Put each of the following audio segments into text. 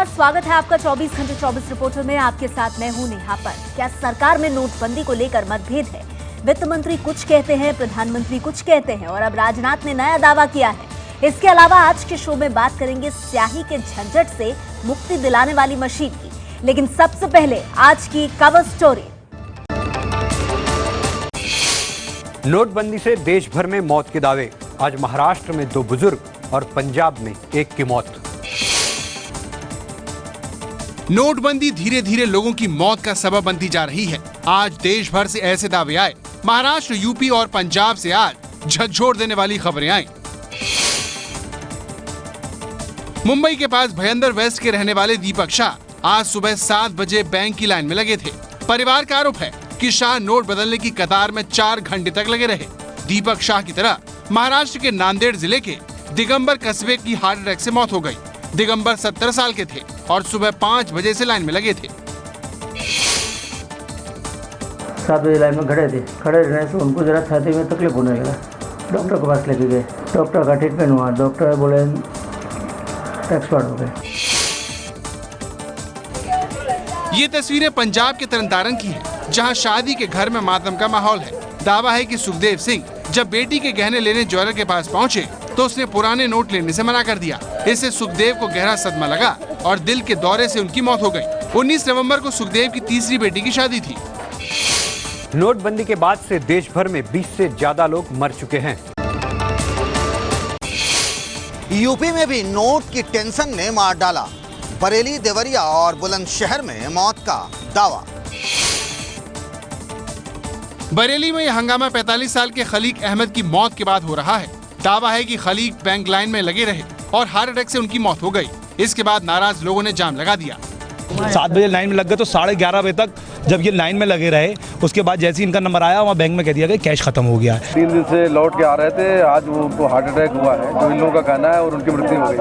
नमस्कार, स्वागत है आपका 24 घंटे 24 रिपोर्टर में। आपके साथ मैं हूं नेहा पर। क्या सरकार में नोटबंदी को लेकर मतभेद है? वित्त मंत्री कुछ कहते हैं, प्रधानमंत्री कुछ कहते हैं और अब राजनाथ ने नया दावा किया है। इसके अलावा आज के शो में बात करेंगे स्याही के झंझट से मुक्ति दिलाने वाली मशीन की। लेकिन सबसे पहले आज की कवर स्टोरी। नोटबंदी से देश भर में मौत के दावे। आज महाराष्ट्र में 2 बुजुर्ग और पंजाब में 1 की मौत। नोटबंदी धीरे धीरे लोगों की मौत का सबब बनती जा रही है। आज देश भर से ऐसे दावे आए। महाराष्ट्र, यूपी और पंजाब से आज झकझोर देने वाली खबरें आई। मुंबई के पास भयंदर वेस्ट के रहने वाले दीपक शाह आज सुबह 7 बजे बैंक की लाइन में लगे थे। परिवार का आरोप है कि शाह नोट बदलने की कतार में 4 घंटे तक लगे रहे। दीपक शाह की तरह महाराष्ट्र के नांदेड़ जिले के दिगंबर कस्बे की हार्ट अटैक से मौत हो गई। दिगंबर 70 साल के थे और सुबह 5 बजे से लाइन में लगे थे। 7 बजे लाइन में खड़े थे। खड़े रहने से उनको जरा छाती में तकलीफ होने लगा। डॉक्टर के पास लेके गए। डॉक्टर का ट्रीटमेंट हुआ। डॉक्टर बोले एक्सपर्ट हो गए। ये तस्वीरें पंजाब के तरनतारन की हैं, जहां शादी के घर में मातम का माहौल है। दावा है कि सुखदेव सिंह जब बेटी के गहने लेने ज्वेलर के पास पहुंचे तो उसने पुराने नोट लेने से मना कर दिया। इससे सुखदेव को गहरा सदमा लगा और दिल के दौरे से उनकी मौत हो गई। 19 नवंबर को सुखदेव की तीसरी बेटी की शादी थी। नोटबंदी के बाद से देश भर में 20 से ज्यादा लोग मर चुके हैं। यूपी में भी नोट की टेंशन ने मार डाला। बरेली, देवरिया और बुलंदशहर में मौत का दावा। बरेली में यह हंगामा 45 साल के खलीक अहमद की मौत के बाद हो रहा है। दावा है कि खलीक बैंक लाइन में लगे रहे और हार्ट अटैक से उनकी मौत हो गई। इसके बाद नाराज लोगों ने जाम लगा दिया। 7 बजे लाइन में लग गए तो 11:30 बजे तक जब ये लाइन में लगे रहे, उसके बाद जैसे ही इनका नंबर आया वहाँ बैंक में कह दिया गया कैश खत्म हो गया है। 3 दिन से लौट के आ रहे थे। आज उनको हार्ट अटैक हुआ है, तो इन लोगों का कहना है, और उनकी मृत्यु हो गई।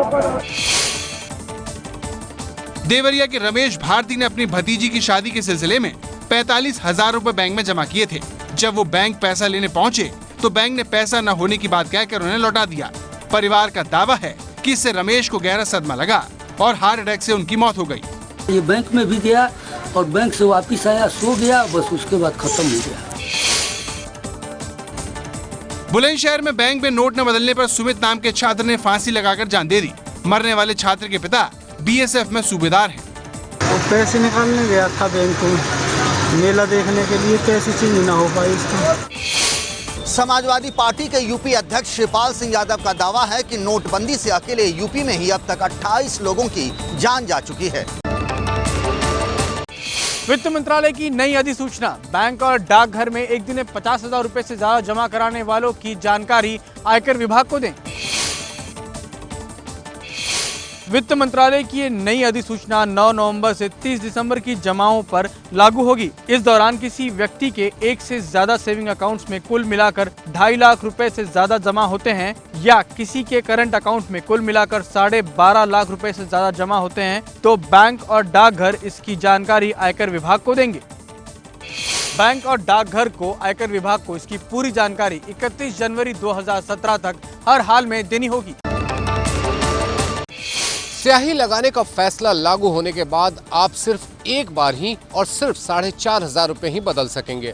देवरिया के रमेश भारती ने अपनी भतीजी की शादी के सिलसिले में 45,000 रुपए बैंक में जमा किए थे। जब वो बैंक पैसा लेने पहुंचे तो बैंक ने पैसा न होने की बात कहकर उन्हें लौटा दिया। परिवार का दावा है कि इससे रमेश को गहरा सदमा लगा और हार्ट अटैक से उनकी मौत हो गई। ये बैंक में भी गया और बैंक से वापिस आया, सो गया, बस उसके बाद खत्म हो गया। बुलंदशहर में बैंक में नोट न बदलने पर सुमित नाम के छात्र ने फांसी लगाकर जान दे दी। मरने वाले छात्र के पिता BSF में सूबेदार हैं। वो पैसे निकालने गया था बैंक में, मेला देखने के लिए, पैसे चेंज ना हो पाई इसका। समाजवादी पार्टी के यूपी अध्यक्ष शिवपाल सिंह यादव का दावा है कि नोटबंदी से अकेले यूपी में ही अब तक 28 लोगों की जान जा चुकी है। वित्त मंत्रालय की नई अधिसूचना। बैंक और डाकघर में एक दिन में 50,000 रुपए से ज्यादा जमा कराने वालों की जानकारी आयकर विभाग को दें। वित्त मंत्रालय की ये नई अधिसूचना 9 नवंबर से 30 दिसंबर की जमाओं पर लागू होगी। इस दौरान किसी व्यक्ति के 1 से ज्यादा सेविंग अकाउंट्स में कुल मिलाकर 2.5 लाख रुपए से ज्यादा जमा होते हैं या किसी के करंट अकाउंट में कुल मिलाकर 12.5 लाख रुपए से ज्यादा जमा होते हैं तो बैंक और डाकघर इसकी जानकारी आयकर विभाग को देंगे। बैंक और डाकघर को आयकर विभाग को इसकी पूरी जानकारी 31 जनवरी 2017 तक हर हाल में देनी होगी। स्याही लगाने का फैसला लागू होने के बाद आप सिर्फ एक बार ही और सिर्फ 4,500 रुपए ही बदल सकेंगे।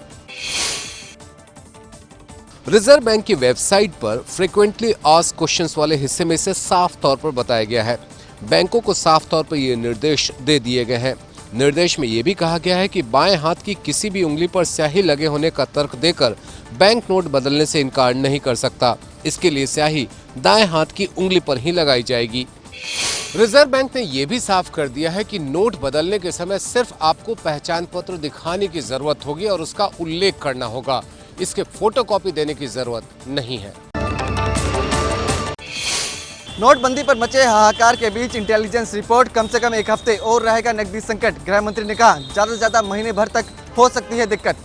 रिजर्व बैंक की वेबसाइट पर फ्रीक्वेंटली आस्क्ड क्वेश्चंस वाले हिस्से में इसे साफ तौर पर बताया गया है। बैंकों को साफ तौर पर ये निर्देश दे दिए गए हैं। निर्देश में ये भी कहा गया है कि बाएं हाथ की किसी भी उंगली पर स्याही लगे होने का तर्क देकर बैंक नोट बदलने से इनकार नहीं कर सकता। इसके लिए स्याही दाएं हाथ की उंगली पर ही लगाई जाएगी। रिजर्व बैंक ने यह भी साफ कर दिया है कि नोट बदलने के समय सिर्फ आपको पहचान पत्र दिखाने की जरूरत होगी और उसका उल्लेख करना होगा। इसके फोटोकॉपी देने की जरूरत नहीं है। नोटबंदी पर मचे हाहाकार के बीच इंटेलिजेंस रिपोर्ट कम से कम 1 हफ्ते और रहेगा नकदी संकट। गृह मंत्री ने कहा ज्यादा से ज्यादा महीने भर तक हो सकती है दिक्कत।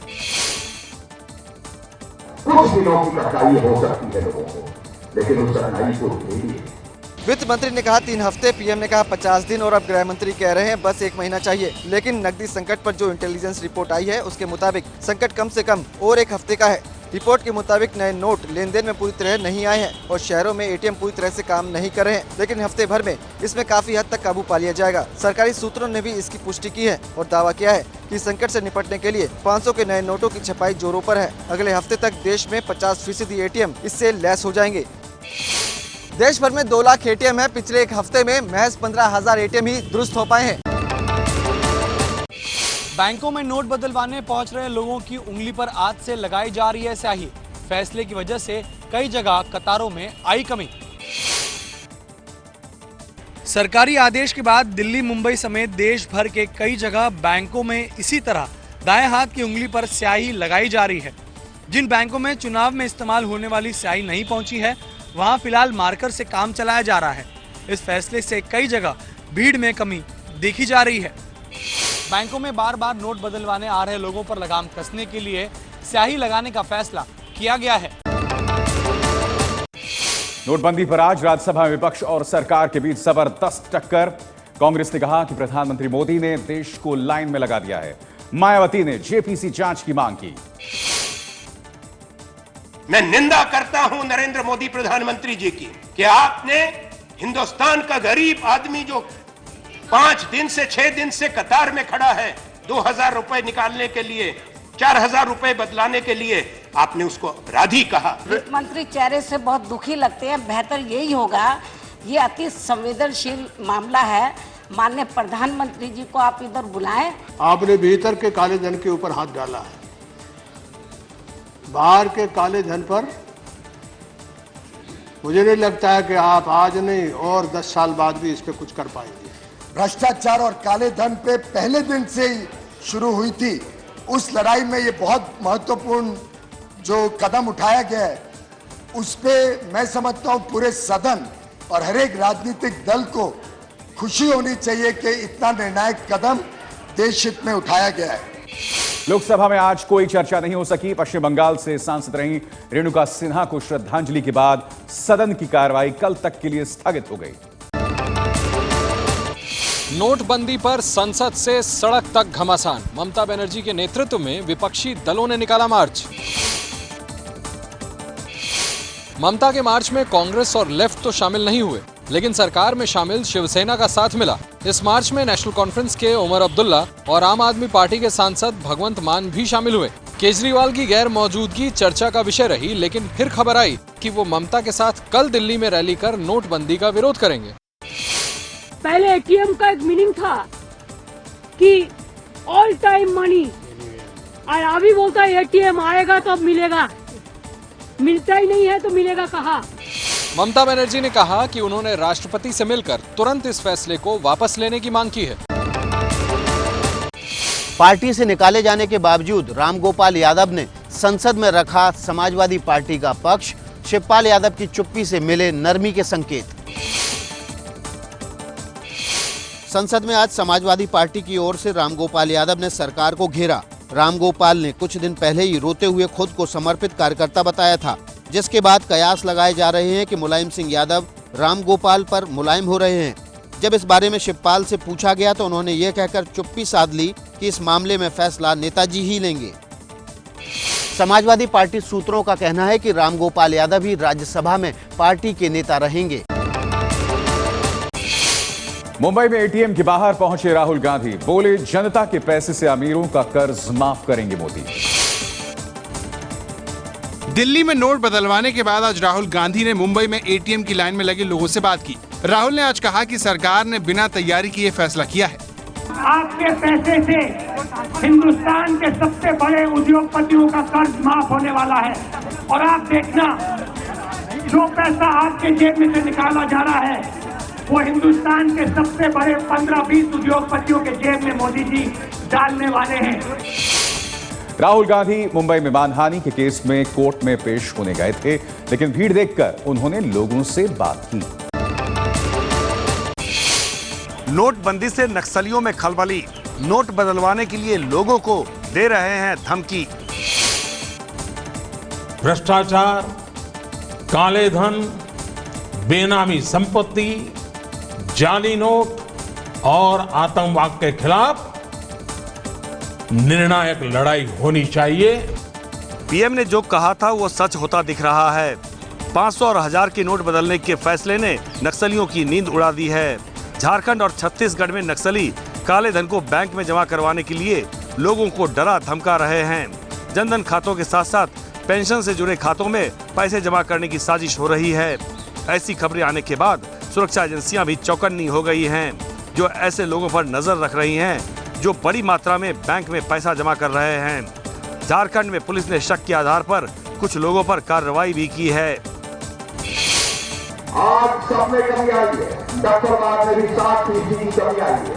कुछ दिनों की कठिनाई हो सकती है लोगों को, लेकिन उस कठिनाई को झेलिए। वित्त मंत्री ने कहा 3 हफ्ते, पीएम ने कहा 50 दिन और अब गृह मंत्री कह रहे हैं बस 1 महीना चाहिए। लेकिन नकदी संकट पर जो इंटेलिजेंस रिपोर्ट आई है उसके मुताबिक संकट कम से कम और 1 हफ्ते का है। रिपोर्ट के मुताबिक नए नोट लेन देन में पूरी तरह नहीं आए हैं और शहरों में ATM पूरी तरह से काम नहीं कर रहे हैं, लेकिन हफ्ते भर में इसमें काफी हद तक काबू पा लिया जाएगा। सरकारी सूत्रों ने भी इसकी पुष्टि की है और दावा किया है कि संकट से निपटने के लिए 500 के नए नोटों की छपाई जोरों पर है। अगले हफ्ते तक देश में 50% ATM इससे लैस हो जाएंगे। देश भर में 2 लाख ATM है। पिछले एक हफ्ते में महज 15,000 ATM ही दुरुस्त हो पाए हैं। बैंकों में नोट बदलवाने पहुंच रहे लोगों की उंगली पर आज से लगाई जा रही है स्याही। फैसले की वजह से कई जगह कतारों में आई कमी। सरकारी आदेश के बाद दिल्ली, मुंबई समेत देश भर के कई जगह बैंकों में इसी तरह दाएं हाथ की उंगली पर स्याही लगाई जा रही है। जिन बैंकों में चुनाव में इस्तेमाल होने वाली स्याही नहीं पहुंची है, वहां फिलहाल मार्कर से काम चलाया जा रहा है। इस फैसले से कई जगह भीड़ में कमी देखी जा रही है। बैंकों में बार बार नोट बदलवाने आ रहे लोगों पर लगाम कसने के लिए स्याही लगाने का फैसला किया गया है। नोटबंदी पर आज राज्यसभा में विपक्ष और सरकार के बीच जबरदस्त टक्कर। कांग्रेस ने कहा कि प्रधानमंत्री मोदी ने देश को लाइन में लगा दिया है। मायावती ने जेपीसी जांच की मांग की। मैं निंदा करता हूं नरेंद्र मोदी प्रधानमंत्री जी की कि आपने हिंदुस्तान का गरीब आदमी जो 5 दिन से 6 दिन से कतार में खड़ा है 2,000 रुपए निकालने के लिए, 4,000 रुपए बदलाने के लिए, आपने उसको अपराधी कहा। वित्त मंत्री चेहरे से बहुत दुखी लगते हैं। बेहतर यही होगा, ये अति संवेदनशील मामला है, माननीय प्रधानमंत्री जी को आप इधर बुलाएं। आपने भीतर के काले धन के ऊपर हाथ डाला है, बाहर के काले धन पर मुझे नहीं लगता है कि आप आज नहीं और 10 साल बाद भी इस पे कुछ कर पाएंगे। भ्रष्टाचार और काले धन पे पहले दिन से ही शुरू हुई थी। उस लड़ाई में ये बहुत महत्वपूर्ण जो कदम उठाया गया है, उस पे मैं समझता हूँ पूरे सदन और हर एक राजनीतिक दल को खुशी होनी चाहिए कि इतना निर्णायक कदम देश हित में उठाया गया है। लोकसभा में आज कोई चर्चा नहीं हो सकी। पश्चिम बंगाल से सांसद रही रेणुका सिन्हा को श्रद्धांजलि के बाद सदन की कार्रवाई कल तक के लिए स्थगित हो गई। नोटबंदी पर संसद से सड़क तक घमासान। ममता बनर्जी के नेतृत्व में विपक्षी दलों ने निकाला मार्च। ममता के मार्च में कांग्रेस और लेफ्ट तो शामिल नहीं हुए, लेकिन सरकार में शामिल शिवसेना का साथ मिला। इस मार्च में नेशनल कॉन्फ्रेंस के उमर अब्दुल्ला और आम आदमी पार्टी के सांसद भगवंत मान भी शामिल हुए। केजरीवाल की गैर मौजूदगी चर्चा का विषय रही, लेकिन फिर खबर आई कि वो ममता के साथ कल दिल्ली में रैली कर नोटबंदी का विरोध करेंगे। पहले ATM का एक मीनिंग था कि ऑल टाइम मनी, और अभी बोलता है ATM आएगा तो अब मिलेगा, मिलता ही नहीं है तो मिलेगा कहाँ। ममता बनर्जी ने कहा कि उन्होंने राष्ट्रपति से मिलकर तुरंत इस फैसले को वापस लेने की मांग की है। पार्टी से निकाले जाने के बावजूद रामगोपाल यादव ने संसद में रखा समाजवादी पार्टी का पक्ष। शिवपाल यादव की चुप्पी से मिले नरमी के संकेत। संसद में आज समाजवादी पार्टी की ओर से रामगोपाल यादव ने सरकार को घेरा। रामगोपाल ने कुछ दिन पहले ही रोते हुए खुद को समर्पित कार्यकर्ता बताया था, जिसके बाद कयास लगाए जा रहे हैं कि मुलायम सिंह यादव रामगोपाल पर मुलायम हो रहे हैं। जब इस बारे में शिवपाल से पूछा गया तो उन्होंने ये कहकर चुप्पी साध ली कि इस मामले में फैसला नेताजी ही लेंगे। समाजवादी पार्टी सूत्रों का कहना है कि रामगोपाल यादव ही राज्यसभा में पार्टी के नेता रहेंगे। मुंबई में ATM के बाहर पहुंचे राहुल गांधी, बोले जनता के पैसे से अमीरों का कर्ज माफ करेंगे मोदी। दिल्ली में नोट बदलवाने के बाद आज राहुल गांधी ने मुंबई में ATM की लाइन में लगे लोगों से बात की। राहुल ने आज कहा कि सरकार ने बिना तैयारी किए फैसला किया है। आपके पैसे से हिंदुस्तान के सबसे बड़े उद्योगपतियों का कर्ज माफ होने वाला है, और आप देखना जो पैसा आपके जेब में से निकाला जा रहा है वो हिंदुस्तान के सबसे बड़े 15-20 उद्योगपतियों के जेब में मोदी जी डालने वाले हैं। राहुल गांधी मुंबई में मानहानि के केस में कोर्ट में पेश होने गए थे, लेकिन भीड़ देखकर उन्होंने लोगों से बात की। नोटबंदी से नक्सलियों में खलबली, नोट बदलवाने के लिए लोगों को दे रहे हैं धमकी। भ्रष्टाचार, काले धन, बेनामी संपत्ति, जाली नोट और आतंकवाद के खिलाफ निर्णायक लड़ाई होनी चाहिए। पीएम ने जो कहा था वो सच होता दिख रहा है। 500 और 1000 के नोट बदलने के फैसले ने नक्सलियों की नींद उड़ा दी है। झारखंड और छत्तीसगढ़ में नक्सली काले धन को बैंक में जमा करवाने के लिए लोगों को डरा धमका रहे हैं। जनधन खातों के साथ साथ पेंशन से जुड़े खातों में पैसे जमा करने की साजिश हो रही है। ऐसी खबरें आने के बाद सुरक्षा एजेंसियां भी चौकन्नी हो गई हैं, जो ऐसे लोगों पर नजर रख रही हैं जो बड़ी मात्रा में बैंक में पैसा जमा कर रहे हैं। झारखंड में पुलिस ने शक के आधार पर कुछ लोगों पर कार्रवाई भी की है। आज सब में कमी आई है, नक्सलवाद में भी 60% की कमी आई है,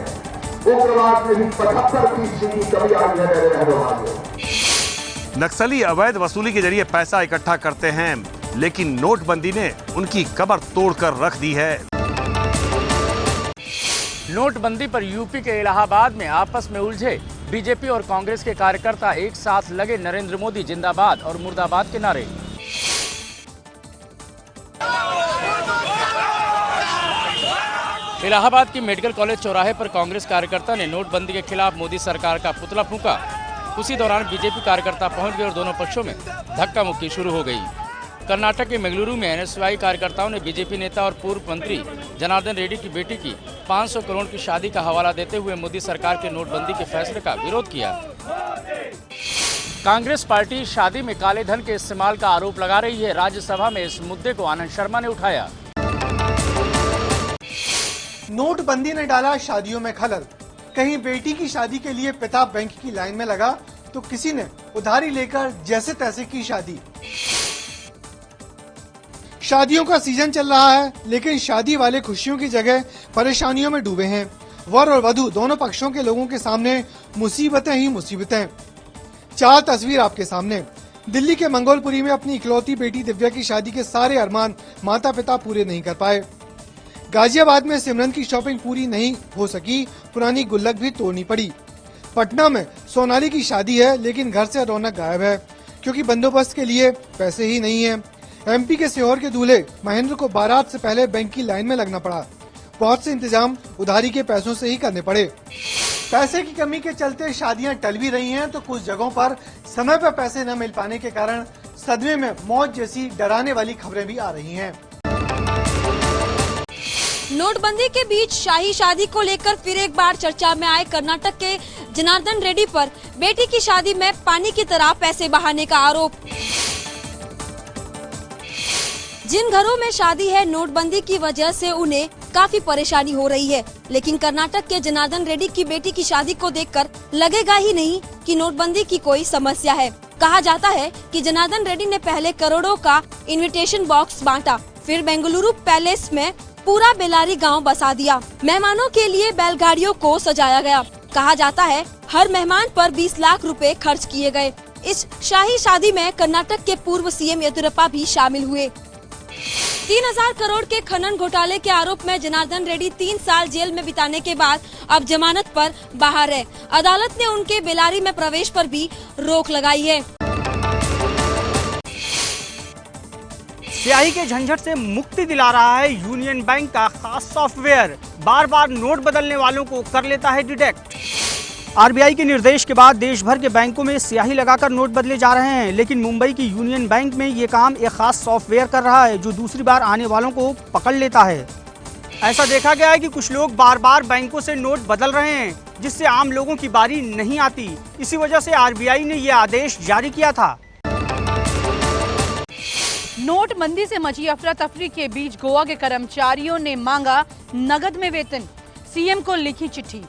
उग्रवाद में भी 75% की कमी आई है। मेरे रहने वाले नक्सली अवैध वसूली के जरिए पैसा इकट्ठा करते हैं, लेकिन नोटबंदी ने उनकी कमर तोड़कर रख दी है। नोटबंदी पर यूपी के इलाहाबाद में आपस में उलझे बीजेपी और कांग्रेस के कार्यकर्ता एक साथ लगे नरेंद्र मोदी जिंदाबाद और मुर्दाबाद के नारे। इलाहाबाद की मेडिकल कॉलेज चौराहे पर कांग्रेस कार्यकर्ता ने नोटबंदी के खिलाफ मोदी सरकार का पुतला फूंका। उसी दौरान बीजेपी कार्यकर्ता पहुंच गए और दोनों पक्षों में धक्का मुक्की शुरू हो गई। कर्नाटक के मंगलुरु में एनएसयूआई कार्यकर्ताओं ने बीजेपी नेता और पूर्व मंत्री जनार्दन रेड्डी की बेटी की 500 करोड़ की शादी का हवाला देते हुए मोदी सरकार के नोटबंदी के फैसले का विरोध किया। कांग्रेस पार्टी शादी में काले धन के इस्तेमाल का आरोप लगा रही है। राज्यसभा में इस मुद्दे को आनंद शर्मा ने उठाया। नोटबंदी ने डाला शादियों में खलल। कहीं बेटी की शादी के लिए पिता बैंक की लाइन में लगा तो किसी ने उधारी लेकर जैसे तैसे की शादी। शादियों का सीजन चल रहा है, लेकिन शादी वाले खुशियों की जगह परेशानियों में डूबे हैं। वर और वधू दोनों पक्षों के लोगों के सामने मुसीबतें ही मुसीबतें। 4 तस्वीर आपके सामने। दिल्ली के मंगोलपुरी में अपनी इकलौती बेटी दिव्या की शादी के सारे अरमान माता पिता पूरे नहीं कर पाए। गाजियाबाद में सिमरन की शॉपिंग पूरी नहीं हो सकी, पुरानी गुल्लक भी तोड़नी पड़ी। पटना में सोनाली की शादी है, लेकिन घर से रौनक गायब है क्योंकि बंदोबस्त के लिए पैसे ही नहीं है। एमपी के सीहोर के दूल्हे महेंद्र को बारात से पहले बैंक की लाइन में लगना पड़ा। बहुत से इंतजाम उधारी के पैसों से ही करने पड़े। पैसे की कमी के चलते शादियां टल भी रही हैं, तो कुछ जगहों पर समय पर पैसे न मिल पाने के कारण सदमे में मौत जैसी डराने वाली खबरें भी आ रही हैं। नोटबंदी के बीच शाही शादी को लेकर फिर एक बार चर्चा में आए कर्नाटक के जनार्दन रेड्डी पर बेटी की शादी में पानी की तरह पैसे बहाने का आरोप। जिन घरों में शादी है, नोटबंदी की वजह से उन्हें काफी परेशानी हो रही है, लेकिन कर्नाटक के जनार्दन रेड्डी की बेटी की शादी को देखकर लगेगा ही नहीं कि नोटबंदी की कोई समस्या है। कहा जाता है कि जनार्दन रेड्डी ने पहले करोड़ों का इनविटेशन बॉक्स बांटा, फिर बेंगलुरु पैलेस में पूरा बेलारी गांव बसा दिया। मेहमानों के लिए बैलगाड़ियों को सजाया गया। कहा जाता है हर मेहमान पर 20 लाख रुपए खर्च किए गए। इस शाही शादी में कर्नाटक के पूर्व सीएम येदियुरप्पा भी शामिल हुए। 3000 करोड़ के खनन घोटाले के आरोप में जनार्दन रेड्डी 3 साल जेल में बिताने के बाद अब जमानत पर बाहर है। अदालत ने उनके बेलारी में प्रवेश पर भी रोक लगाई है। स्याही के झंझट से मुक्ति दिला रहा है यूनियन बैंक का खास सॉफ्टवेयर। बार बार नोट बदलने वालों को कर लेता है डिटेक्ट। आरबीआई के निर्देश के बाद देश भर के बैंकों में स्याही लगाकर नोट बदले जा रहे हैं, लेकिन मुंबई की यूनियन बैंक में ये काम एक खास सॉफ्टवेयर कर रहा है जो दूसरी बार आने वालों को पकड़ लेता है। ऐसा देखा गया है कि कुछ लोग बार बार बैंकों से नोट बदल रहे हैं, जिससे आम लोगों की बारी नहीं आती। इसी वजह से आरबीआई ने ये आदेश जारी किया था। नोटबंदी से मची अफरा तफरी के बीच गोवा के कर्मचारियों ने मांगा नगद में वेतन, सीएम को लिखी चिट्ठी।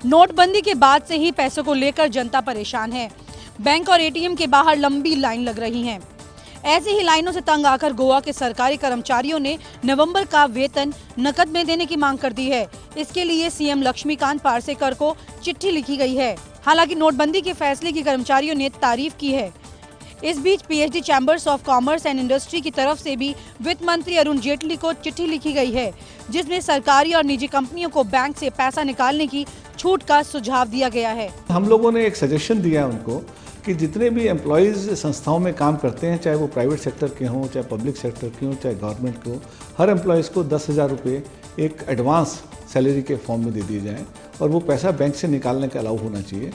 नोटबंदी के बाद से ही पैसों को लेकर जनता परेशान है। बैंक और एटीएम के बाहर लंबी लाइन लग रही है। ऐसी ही लाइनों से तंग आकर गोवा के सरकारी कर्मचारियों ने नवंबर का वेतन नकद में देने की मांग कर दी है। इसके लिए सीएम लक्ष्मीकांत पार्सेकर को चिट्ठी लिखी गई है। हालांकि नोटबंदी के फैसले की कर्मचारियों ने तारीफ की है। इस बीच PhD Chambers of Commerce and Industry की तरफ से भी वित्त मंत्री अरुण जेटली को चिट्ठी लिखी गई है, जिसमें सरकारी और निजी कंपनियों को बैंक से पैसा निकालने की छूट का सुझाव दिया गया है। हम लोगों ने एक सजेशन दिया है उनको कि जितने भी एम्प्लॉयज़ संस्थाओं में काम करते हैं, चाहे वो प्राइवेट सेक्टर के हों, चाहे पब्लिक सेक्टर के हों, चाहे गवर्नमेंट के हों, हर एम्प्लॉयज़ को 10,000 रुपये एक एडवांस सैलरी के फॉर्म में दे दिए जाएँ और वो पैसा बैंक से निकालने का अलाउ होना चाहिए।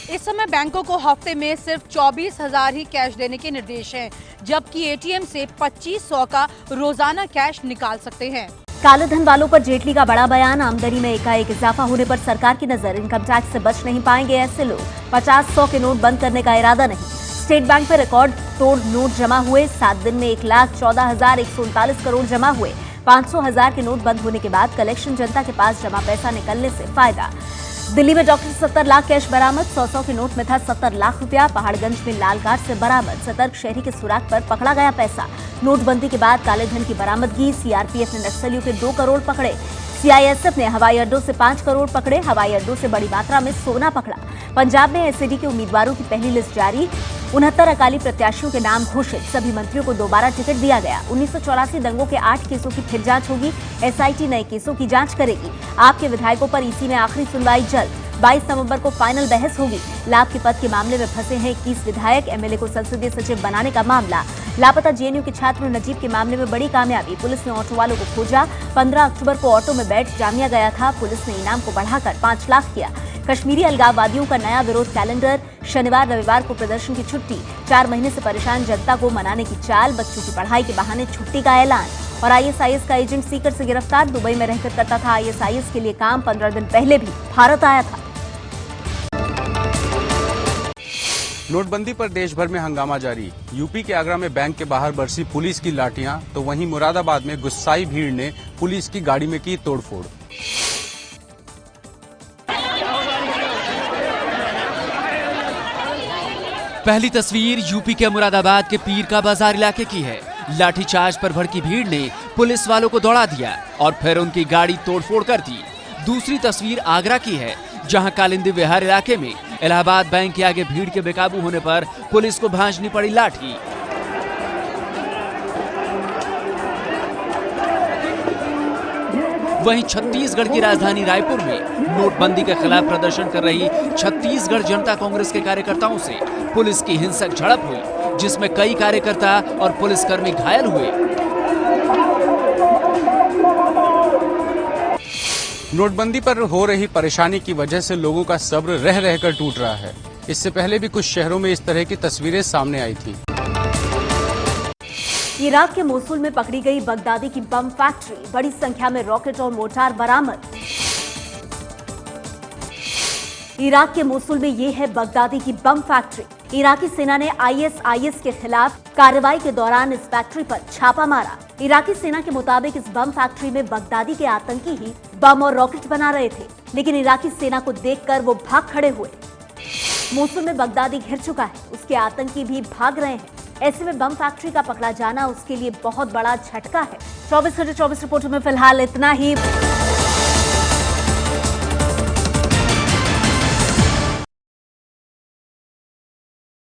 इस समय बैंकों को हफ्ते में सिर्फ 24,000 ही कैश देने के निर्देश हैं, जबकि एटीएम से 2500 का रोजाना कैश निकाल सकते हैं। काले धन वालों पर जेटली का बड़ा बयान। आमदनी में एकाएक इजाफा होने पर सरकार की नजर। इनकम टैक्स से बच नहीं पाएंगे ऐसे लोग। 50-100 के नोट बंद करने का इरादा नहीं। स्टेट बैंक पर रिकॉर्ड तोड़ नोट जमा हुए। 7 दिन में 1,14,139 करोड़ जमा हुए। 500,000 के नोट बंद होने के बाद कलेक्शन जनता के पास जमा पैसा निकलने से फायदा। दिल्ली में डॉक्टर 70 लाख कैश बरामद। 100 के नोट में था 70 लाख रुपया। पहाड़गंज में लाल कार्ड से बरामद। सतर्क शहरी के सुराग पर पकड़ा गया पैसा। नोटबंदी के बाद काले धन की बरामदगी। सीआरपीएफ ने नक्सलियों के 2 करोड़ पकड़े। सीआईएसएफ ने हवाई अड्डों से 5 करोड़ पकड़े। हवाई अड्डों से बड़ी मात्रा में सोना पकड़ा। पंजाब में एसएडी के उम्मीदवारों की पहली लिस्ट जारी। 69 अकाली प्रत्याशियों के नाम घोषित। सभी मंत्रियों को दोबारा टिकट दिया गया। 1984 दंगों के 8 केसों की फिर जांच होगी। एसआईटी नए केसों की जांच करेगी। आपके विधायकों पर ईसी में आखिरी सुनवाई जल्द। 22 नवंबर को फाइनल बहस होगी। लाभ के पद के मामले में फंसे हैं 21 विधायक। एमएलए को संसदीय सचिव बनाने का मामला। लापता जेएनयू के छात्र नजीब के मामले में बड़ी कामयाबी। पुलिस ने ऑटो वालों को खोजा। 15 अक्टूबर को ऑटो में बैठ जामिया गया था। पुलिस ने इनाम को बढ़ाकर 5 लाख किया। कश्मीरी अलगाववादियों का नया विरोध कैलेंडर। शनिवार रविवार को प्रदर्शन की छुट्टी। 4 महीने से परेशान जनता को मनाने की चाल। बच्चों की पढ़ाई के बहाने छुट्टी का ऐलान। और आईएसआईएस का एजेंट सीकर से गिरफ्तार। दुबई में रहकर करता था आईएसआईएस के लिए काम। 15 दिन पहले भी भारत आया था। नोटबंदी पर देश भर में हंगामा जारी। यूपी के आगरा में बैंक के बाहर बरसी पुलिस की लाठियां, तो वहीं मुरादाबाद में गुस्साई भीड़ ने पुलिस की गाड़ी में की तोड़फोड़। पहली तस्वीर यूपी के मुरादाबाद के पीर का बाजार इलाके की है। लाठीचार्ज पर भड़की भीड़ ने पुलिस वालों को दौड़ा दिया और फिर उनकी गाड़ी तोड़फोड़ कर दी। दूसरी तस्वीर आगरा की है, जहां कालिंदी विहार इलाके में इलाहाबाद बैंक के आगे भीड़ के बेकाबू होने पर पुलिस को भांजनी पड़ी लाठी। वहीं छत्तीसगढ़ की राजधानी रायपुर में नोटबंदी के खिलाफ प्रदर्शन कर रही छत्तीसगढ़ जनता कांग्रेस के कार्यकर्ताओं से पुलिस की हिंसक झड़प हुई, जिसमें कई कार्यकर्ता और पुलिसकर्मी घायल हुए। नोटबंदी पर हो रही परेशानी की वजह से लोगों का सब्र रह रहकर टूट रहा है। इससे पहले भी कुछ शहरों में इस तरह की तस्वीरें सामने आई थी। इराक के मोसुल में पकड़ी गई बगदादी की बम फैक्ट्री। बड़ी संख्या में रॉकेट और मोर्टार बरामद। इराक के मोसुल में ये है बगदादी की बम फैक्ट्री। इराकी सेना ने आईएसआईएस के खिलाफ कार्रवाई के दौरान इस फैक्ट्री पर छापा मारा। इराकी सेना के मुताबिक इस बम फैक्ट्री में बगदादी के आतंकी ही बम और रॉकेट बना रहे थे, लेकिन इराकी सेना को देखकर वो भाग खड़े हुए। मोसुल में बगदादी घिर चुका है, उसके आतंकी भी भाग रहे हैं। ऐसे में बम फैक्ट्री का पकड़ा जाना उसके लिए बहुत बड़ा झटका है। 24 घंटे 24 रिपोर्ट में फिलहाल इतना ही।